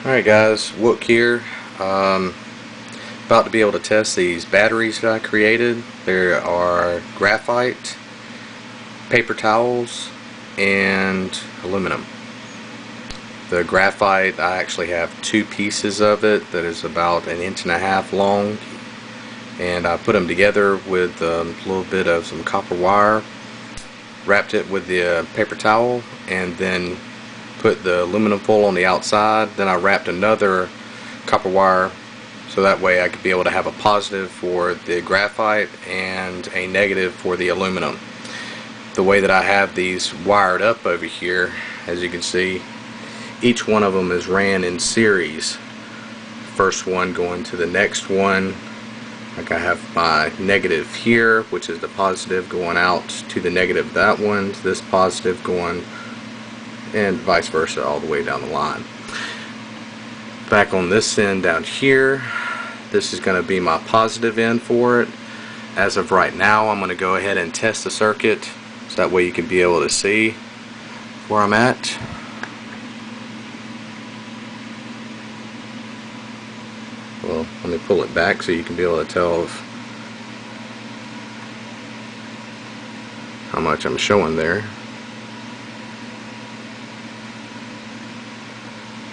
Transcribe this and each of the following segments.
Alright guys, Wook here. About to be able to test these batteries that I created. There are graphite, paper towels, and aluminum. The graphite, I actually have two pieces of it that is about 1.5 inches long, and I put them together with a little bit of some copper wire, wrapped it with the paper towel, and then put the aluminum foil on the outside. Then I wrapped another copper wire so that way I could be able to have a positive for the graphite and a negative for the aluminum. The way that I have these wired up over here, as you can see, each one of them is ran in series. First one going to the next one. Like I have my negative here, which is the positive going out to the negative of that one, to this positive going, and vice versa all the way down the line. Back on this end down here, this is going to be my positive end for it. As of right now, I'm going to go ahead and test the circuit so that way you can be able to see where I'm at. Well, let me pull it back so you can be able to tell how much I'm showing there.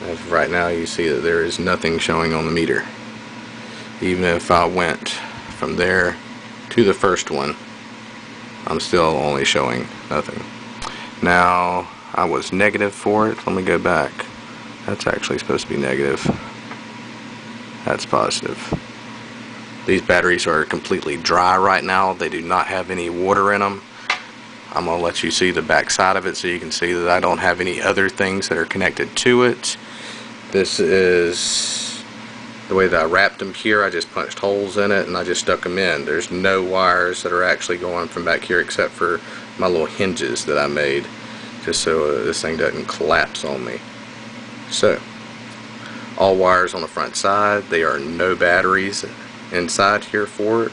As of right now, you see that there is nothing showing on the meter. Even if I went from there to the first one, I'm still only showing nothing. Now, I was negative for it. Let me go back. That's actually supposed to be negative. That's positive. These batteries are completely dry right now. They do not have any water in them. I'm going to let you see the back side of it so you can see that I don't have any other things that are connected to it. This is the way that I wrapped them here. I just punched holes in it and I just stuck them in. There's no wires that are actually going from back here except for my little hinges that I made, just so this thing doesn't collapse on me. So, all wires on the front side. There are no batteries inside here for it.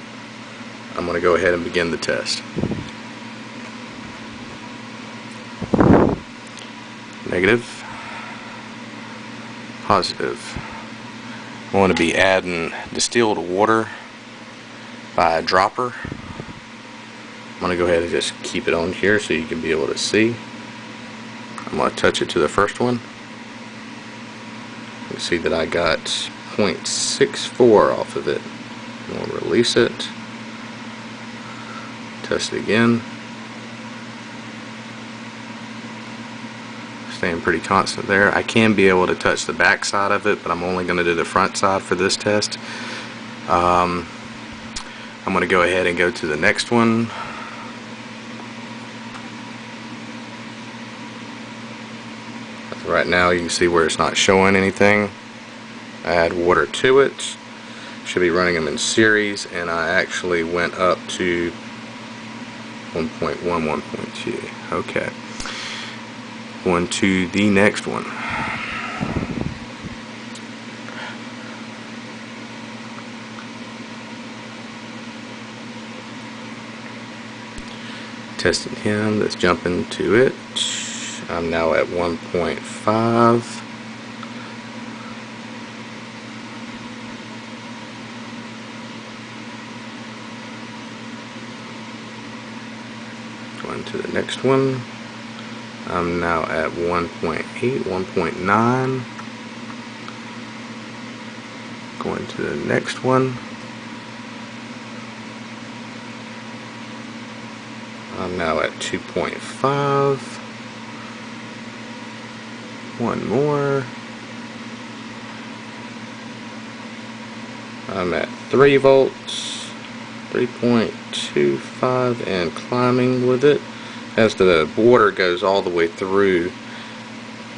I'm going to go ahead and begin the test. Negative. Positive. I'm going to be adding distilled water by a dropper. I'm going to go ahead and just keep it on here so you can be able to see. I'm going to touch it to the first one. You can see that I got 0.64 off of it. I'm going to release it. Test it again. Staying pretty constant there. I can be able to touch the back side of it, but I'm only going to do the front side for this test. I'm going to go ahead and go to the next one. Right now you can see where it's not showing anything. I add water to it. Should be running them in series, and I actually went up to 1.1, 1.2. Okay. Going to the next one. Testing him. Let's jump into it. I'm now at 1.5. Going to the next one. I'm now at 1.8, 1.9. Going to the next one. I'm now at 2.5. One more. I'm at 3 volts, 3.25, and climbing with it. As the water goes all the way through,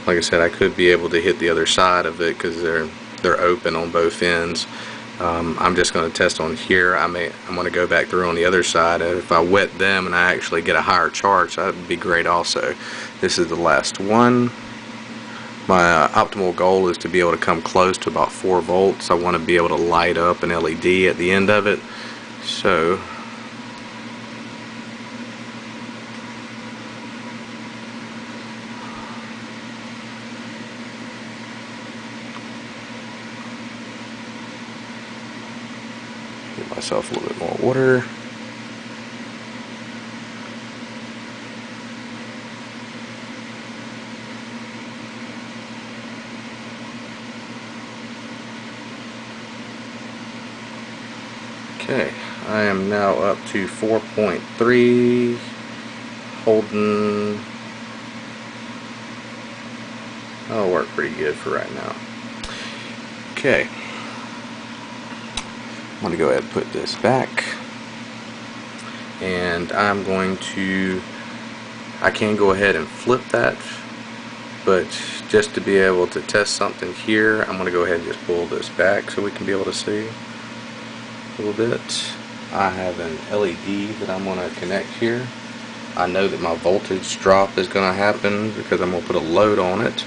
like I said, I could be able to hit the other side of it because they're open on both ends. I'm just going to test on here. I'm going to go back through on the other side. If I wet them and I actually get a higher charge, that would be great also. This is the last one. My optimal goal is to be able to come close to about 4 volts. I want to be able to light up an LED at the end of it. So myself a little bit more water. Okay, I am now up to 4.3, holding. That'll work pretty good for right now. Okay, I'm going to go ahead and put this back, and I'm going to, I can go ahead and flip that, but just to be able to test something here, I'm going to go ahead and just pull this back so we can be able to see a little bit. I have an LED that I'm going to connect here. I know that my voltage drop is going to happen because I'm going to put a load on it.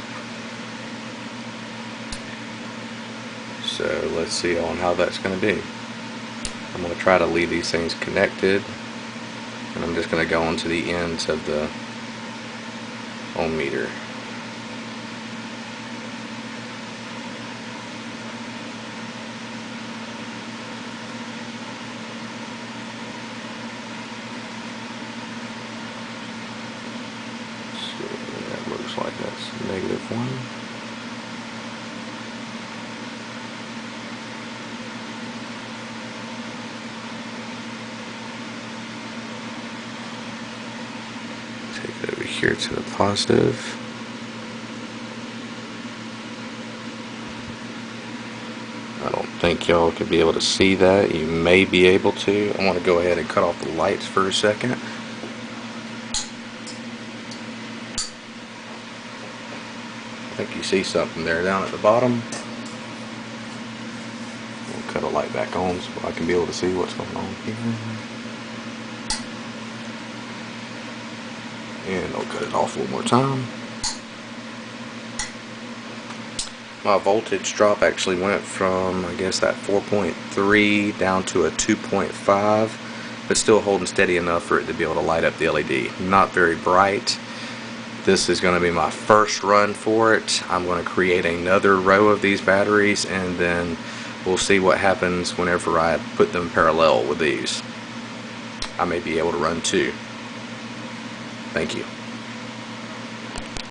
So let's see on how that's going to be. I'm going to try to leave these things connected, and I'm just going to go onto the ends of the ohm meter. So that looks like that's -1. Take it over here to the positive. I don't think y'all could be able to see that. You may be able to. I want to go ahead and cut off the lights for a second. I think you see something there down at the bottom. We'll cut a light back on so I can be able to see what's going on here. And I'll cut it off one more time. My voltage drop actually went from, I guess, that 4.3 down to a 2.5, but still holding steady enough for it to be able to light up the LED. Not very bright. This is going to be my first run for it. I'm going to create another row of these batteries, and then we'll see what happens whenever I put them parallel with these. I may be able to run two. Thank you.